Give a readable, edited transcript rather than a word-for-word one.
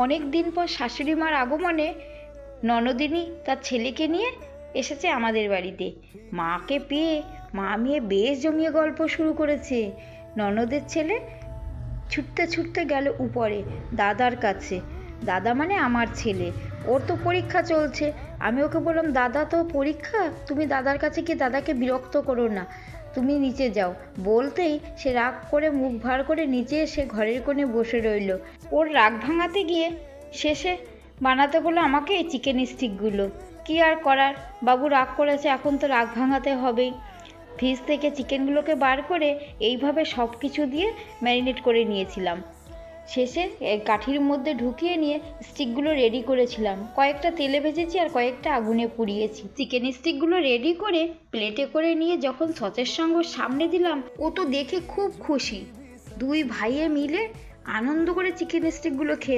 অনেক দিন পর শাশুড়ি মার আগমনে ননদিনী তার ছেলেকে নিয়ে এসেছে আমাদের বাড়িতে। মাকে পেয়ে মা মেয়ে বেশ জমিয়ে গল্প শুরু করেছে। ননদের ছেলে ছুটতে ছুটতে গেল উপরে দাদার কাছে। দাদা মানে আমার ছেলে, ওর তো পরীক্ষা চলছে। আমি ওকে বললাম, দাদা তো পরীক্ষা, তুমি দাদার কাছে গিয়ে দাদাকে বিরক্ত করো না, তুমি নিচে যাও। বলতেই সে রাগ করে মুখ ভার করে নিচে এসে ঘরের কোণে বসে রইল। ওর রাগ ভাঙাতে গিয়ে শেষে বানাতে হলো আমাকে এই চিকেন স্টিকগুলো। কি আর করার, বাবু রাগ করেছে, এখন তো রাগ ভাঙাতে হবেই। ফ্রিজ থেকে চিকেনগুলোকে বার করে এইভাবে সব কিছু দিয়ে ম্যারিনেট করে নিয়েছিলাম। শেষে কাঠির মধ্যে ঢুকিয়ে নিয়ে স্টিকগুলো রেডি করেছিলাম। কয়েকটা তেলে ভেজেছি আর কয়েকটা আগুনে পুড়িয়েছি। চিকেন স্টিকগুলো রেডি করে প্লেটে করে নিয়ে যখন সচের সঙ্গে সামনে দিলাম, ও তো দেখে খুব খুশি। দুই ভাইয়ে মিলে আনন্দ করে চিকেন স্টিকগুলো খেয়ে